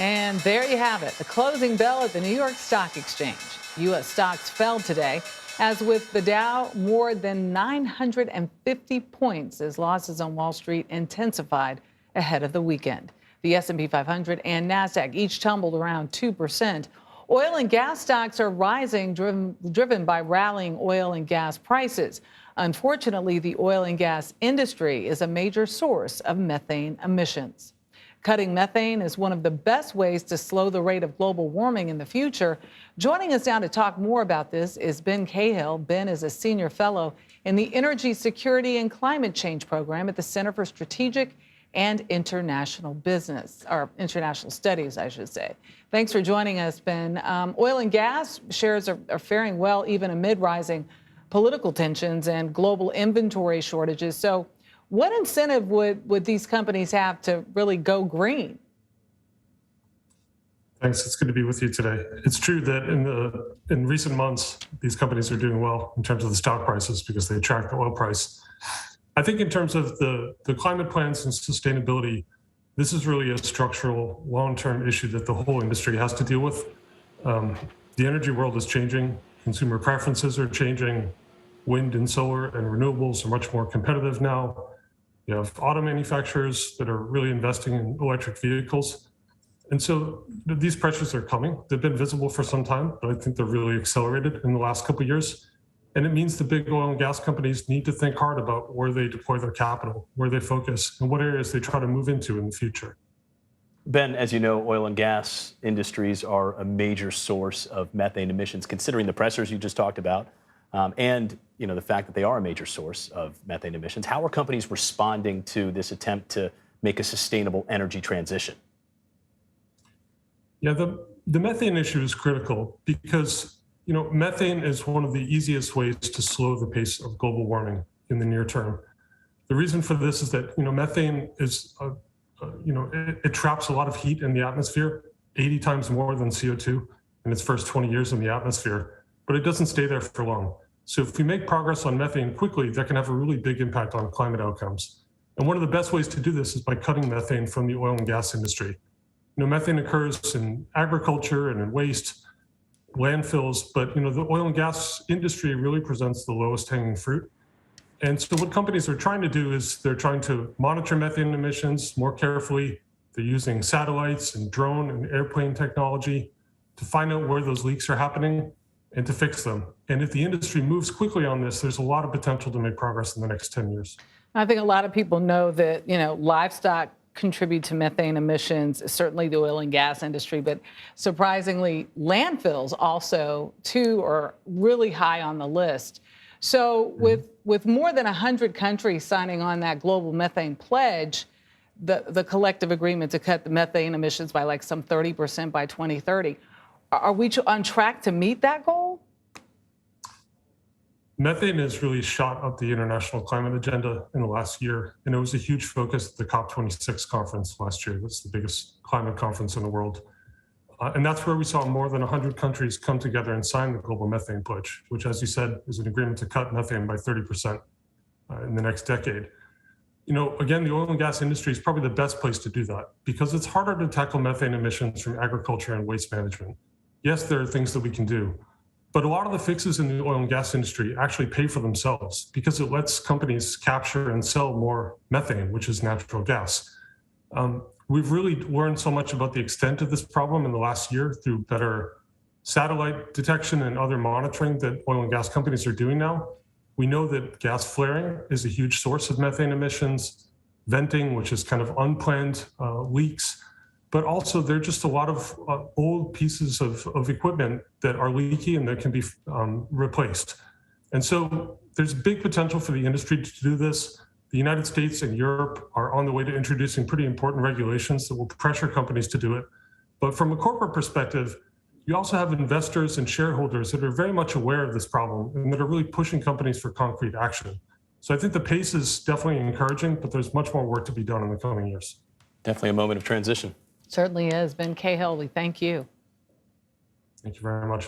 And there you have it, the closing bell at the New York Stock Exchange. U.S. stocks fell today, as with the Dow more than 950 points as losses on Wall Street intensified ahead of the weekend. The S&P 500 and NASDAQ each tumbled around 2%. Oil and gas stocks are rising, driven by rallying oil and gas prices. Unfortunately, the oil and gas industry is a major source of methane emissions. Cutting methane is one of the best ways to slow the rate of global warming in the future. Joining us now to talk more about this is Ben Cahill. Ben is a senior fellow in the Energy Security and Climate Change program at the Center for Strategic and International Business, or International Studies, I should say. Thanks for joining us, Ben. Oil and gas shares are faring well, even amid rising political tensions and global inventory shortages. So what incentive would these companies have to really go green? Thanks. It's good to be with you today. It's true that in recent months, these companies are doing well in terms of the stock prices because they track the oil price. I think in terms of the climate plans and sustainability, this is really a structural, long-term issue that the whole industry has to deal with. The energy world is changing. Consumer preferences are changing. Wind and solar and renewables are much more competitive now. You have auto manufacturers that are really investing in electric vehicles. And so these pressures are coming. They've been visible for some time, but I think they're really accelerated in the last couple of years. And it means the big oil and gas companies need to think hard about where they deploy their capital, where they focus, and what areas they try to move into in the future. Ben, as you know, oil and gas industries are a major source of methane emissions, considering the pressures you just talked about, and the fact that they are a major source of methane emissions. How are companies responding to this attempt to make a sustainable energy transition? Yeah, the methane issue is critical because methane is one of the easiest ways to slow the pace of global warming in the near term. The reason for this is that methane is it traps a lot of heat in the atmosphere, 80 times more than CO2 in its first 20 years in the atmosphere, but it doesn't stay there for long. So if we make progress on methane quickly, that can have a really big impact on climate outcomes. And one of the best ways to do this is by cutting methane from the oil and gas industry. Methane occurs in agriculture and in waste, landfills, but the oil and gas industry really presents the lowest hanging fruit. And so what companies are trying to do is they're trying to monitor methane emissions more carefully. They're using satellites and drone and airplane technology to find out where those leaks are happening and to fix them. And if the industry moves quickly on this, there's a lot of potential to make progress in the next 10 years. I think a lot of people know that, livestock contribute to methane emissions, certainly the oil and gas industry, but surprisingly, landfills also, too, are really high on the list. So with more than 100 countries signing on that global methane pledge, the collective agreement to cut the methane emissions by like some 30% by 2030, are we on track to meet that goal? Methane has really shot up the international climate agenda in the last year, and it was a huge focus at the COP26 conference last year. That's the biggest climate conference in the world. And that's where we saw more than 100 countries come together and sign the Global Methane Pledge, which, as you said, is an agreement to cut methane by 30% in the next decade. Again, the oil and gas industry is probably the best place to do that because it's harder to tackle methane emissions from agriculture and waste management. Yes, there are things that we can do, but a lot of the fixes in the oil and gas industry actually pay for themselves because it lets companies capture and sell more methane, which is natural gas. We've really learned so much about the extent of this problem in the last year through better satellite detection and other monitoring that oil and gas companies are doing now. We know that gas flaring is a huge source of methane emissions, venting, which is kind of unplanned leaks, but also there are just a lot of old pieces of equipment that are leaky and that can be replaced. And so there's big potential for the industry to do this. The United States and Europe are on the way to introducing pretty important regulations that will pressure companies to do it. But from a corporate perspective, you also have investors and shareholders that are very much aware of this problem and that are really pushing companies for concrete action. So I think the pace is definitely encouraging, but there's much more work to be done in the coming years. Definitely a moment of transition. Certainly is. Ben Cahill, we thank you. Thank you very much.